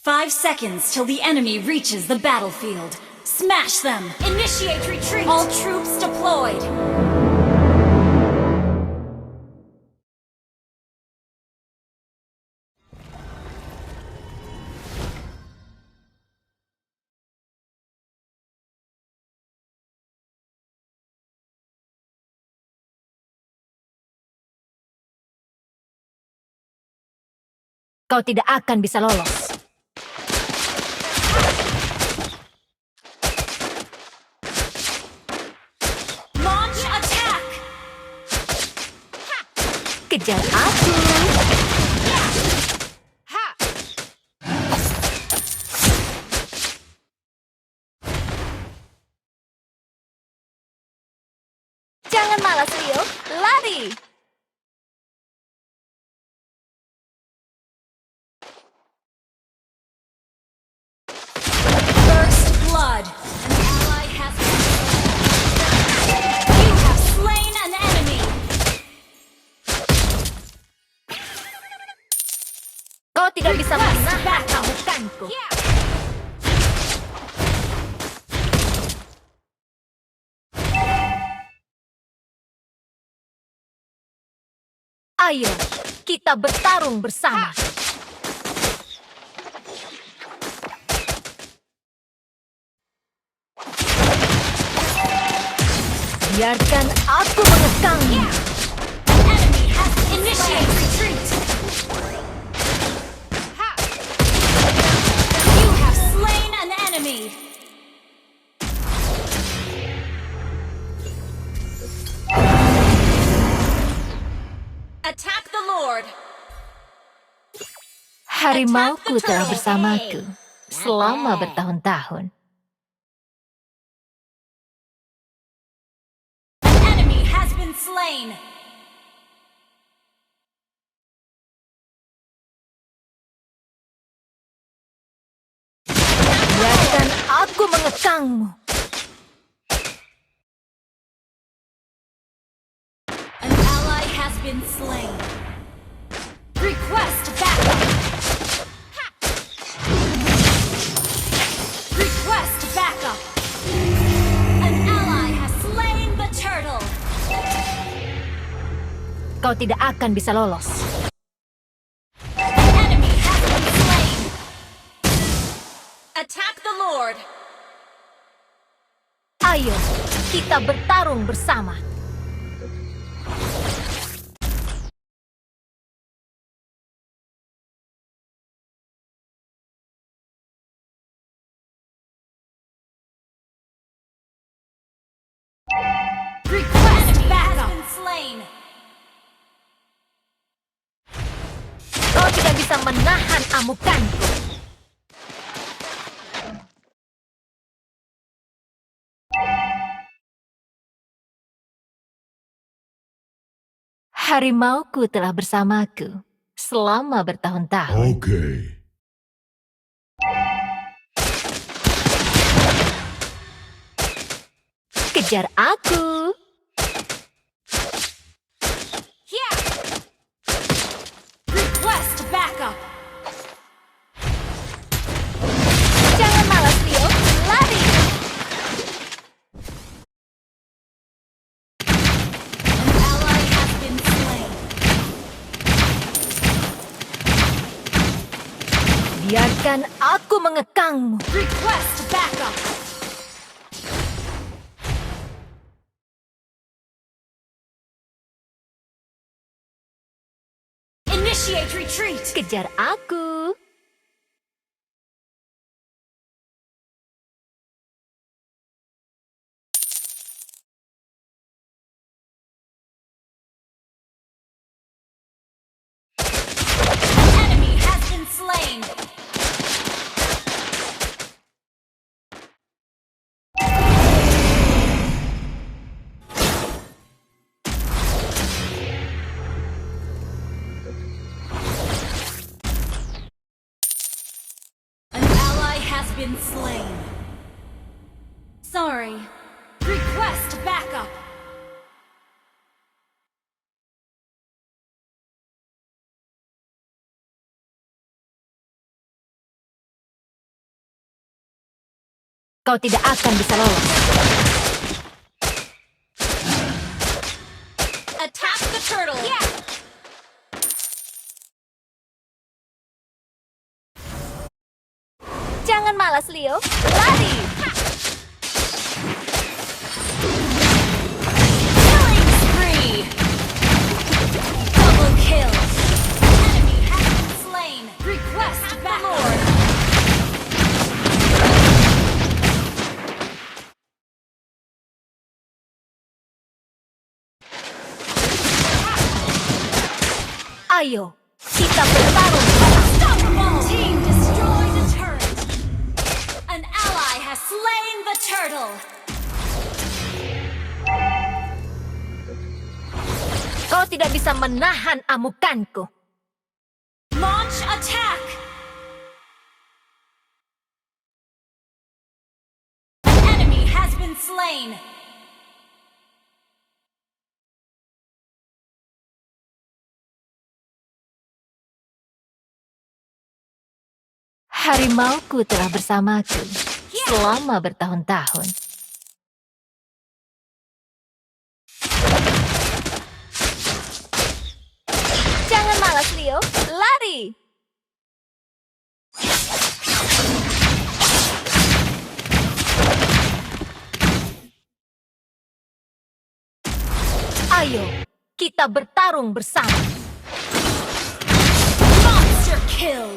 5 seconds till the enemy reaches the battlefield. Smash them! Initiate retreat! All troops deployed! Kau tidak akan bisa lolos. Launch attack! Kejar aku. Jangan malas, Rio. Lari! Blood. An ally has been slain. You have slain an enemy. Kau tidak bisa menahan amukanku. Ayo, kita bertarung bersama. Biarkan aku mengekangmu. An enemy has initiated retreat. You have slain an enemy. Attack the Lord. Harimauku telah bersamaku selama bertahun-tahun. Slain. Biarkan aku mengekangmu. An ally has been slain. Request backup. Request backup. An ally has slain the turtle. Kau tidak akan bisa lolos. Enemy has been slain. Attack the Lord. Ayo, kita bertarung bersama. Request backup. Slain. Kau tidak bisa menahan amukanku. Harimauku telah bersamaku selama bertahun-tahun. Oke. Kejar aku. Request backup. Jangan malas, Rio. Lari! An ally has been slain. Biarkan aku mengekangmu. Request backup. Initiate retreat. Kejar aku. An enemy has been slain. An ally has been slain. Sorry. Request backup. Kau tidak akan bisa lolos. Attack the turtle. Yeah. Jangan malas, Leo. Lari! Killing spree. Double kill. Enemy has been slain. Request backup. Ayo, kita bertarung. Unstoppable. Team destroy the turret. An ally has slain the turtle. Kau tidak bisa menahan amukanku. Launch attack. An enemy has been slain. Harimauku telah bersamaku selama bertahun-tahun. Jangan malas, Leo. Lari! Ayo, kita bertarung bersama. Monster kill.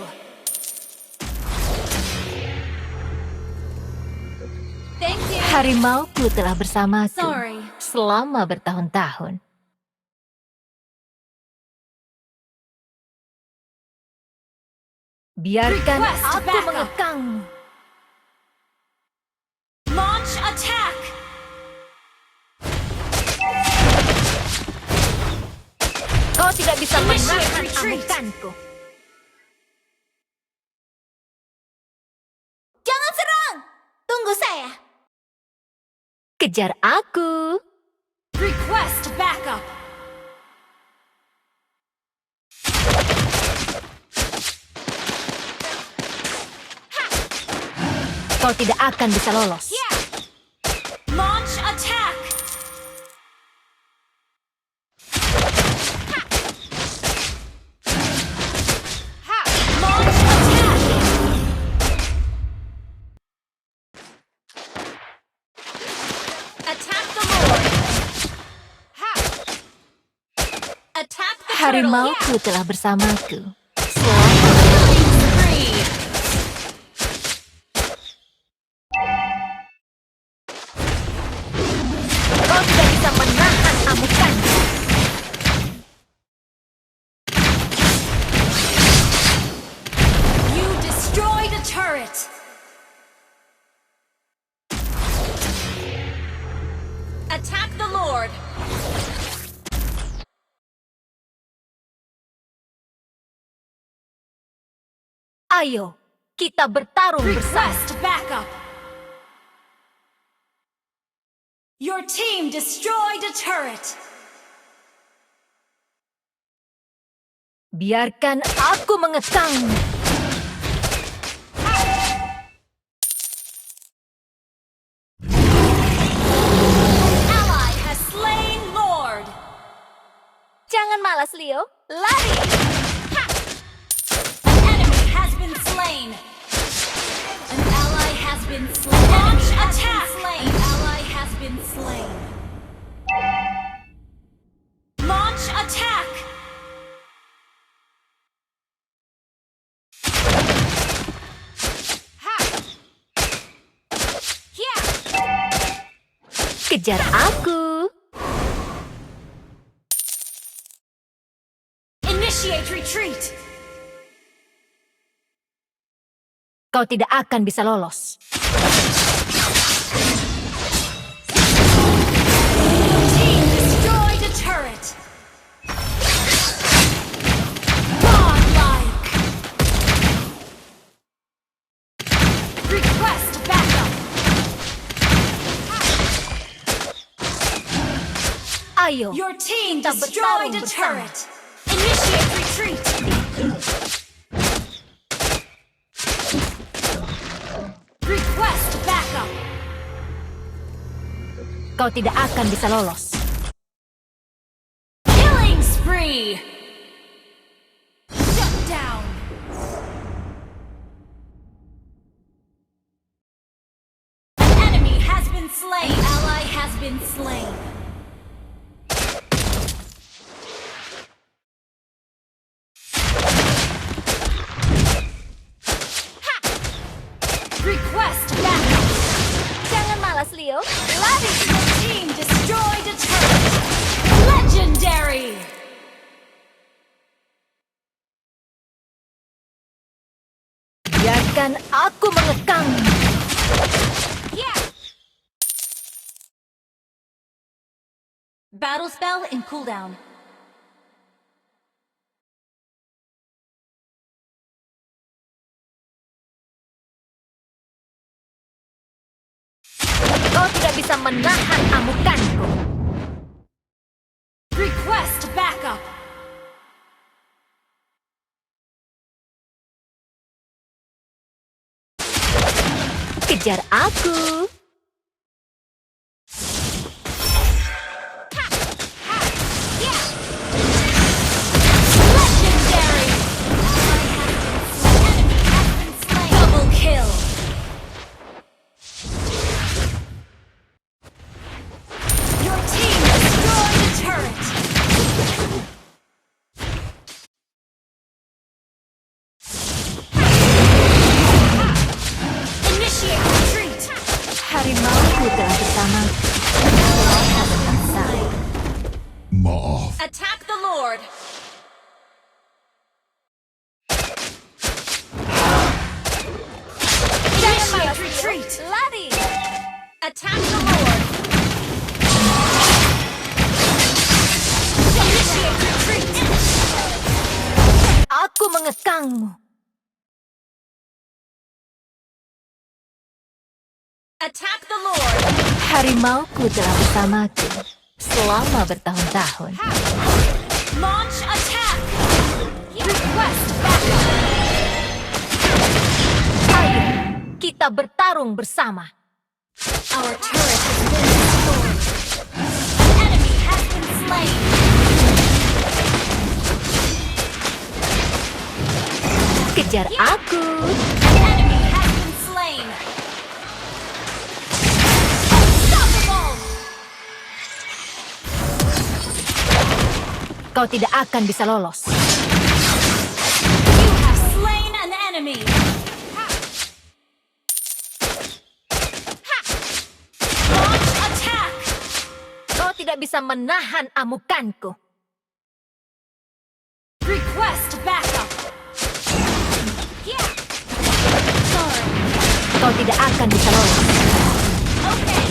Thank you. Harimauku telah bersamaku Sorry. selama bertahun-tahun. Biarkan Request aku backup. mengekangmu. Launch attack. Kau tidak bisa Initiate menahan retreat. amukanku. Jangan serang. Tunggu saya. Kejar aku. Request backup. Kau tidak akan bisa lolos. Yeah. Launch attack. Launch attack. Attack the Lord. Attack the turtle. Harimauku Yeah. telah bersamaku selama. Killing spree. Kau tidak bisa menahan amukanku. You destroyed a turret. Attack the Lord. Ayo, kita bertarung bersama. Request backup. Your team destroyed a turret. Biarkan aku mengekangmu. Ally has slain Lord. Jangan malas, Leo. Lari! An enemy has been slain. An ally has been slain. Launch attack. An ally has been slain. Launch attack. Yeah. Kejar aku. Initiate retreat. Kau tidak akan bisa lolos. Team destroyed a turret. Godlike. Request backup. Ayo, Your team kita destroyed bertarung a bersama. turret. Initiate retreat. Request backup. Kau tidak akan bisa lolos. Killing spree. Shut down. An enemy has been slain. An ally has been slain. Request backup. Jangan malas, Leo. Lari. Your team destroyed a turret. Legendary. Biarkan aku mengekang. Yeah. Battle spell in cooldown. Kau tidak bisa menahan amukanku. Request backup. Kejar aku. Legendary. Enemy has been slain. Double kill. Your team destroyed a turret. Initiate retreat. Harimauku telah bersama. Maaf. Attack the Lord. Initiate retreat. Lari. Attack the Lord. Initiate retreat. Aku mengekangmu. Attack the Lord. Harimauku telah bersamaku selama bertahun-tahun. Launch attack. Request backup. Ayo, kita bertarung bersama. Our turret has been destroyed. Enemy has been slain. Kejar aku. Enemy has been slain. Unstoppable. Kau tidak akan bisa lolos. You have slain an enemy. Launch attack. Kau tidak bisa menahan amukanku. Request backup. Yeah. Sorry. Kau tidak akan bisa lolos. Okay.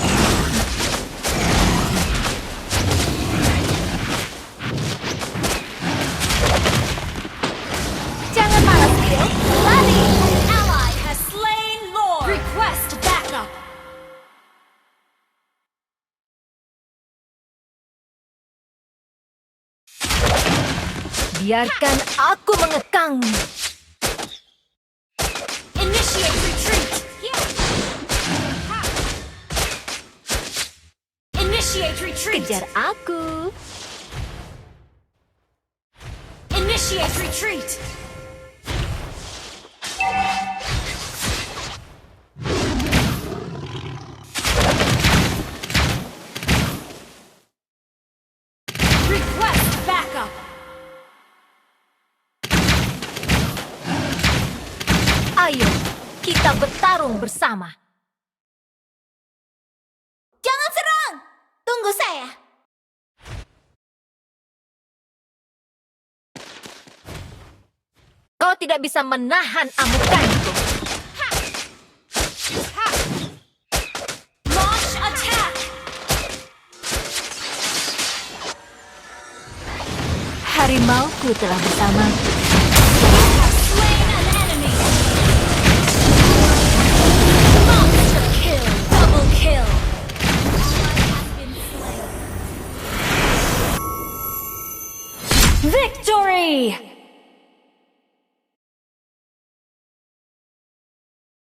Jangan malas, Leo. Lari. An ally has slain Lord. Request backup. Biarkan aku mengekangmu. Initiate retreat. Initiate retreat. Kejar aku. Initiate retreat. Request backup. Ayo, kita bertarung bersama. Jangan serang. Tunggu saya. Kau tidak bisa menahan amukanku. Launch attack. Harimauku telah bersamaku. Slain an enemy. Monster kill. Double kill. Ally has been slain. Victory!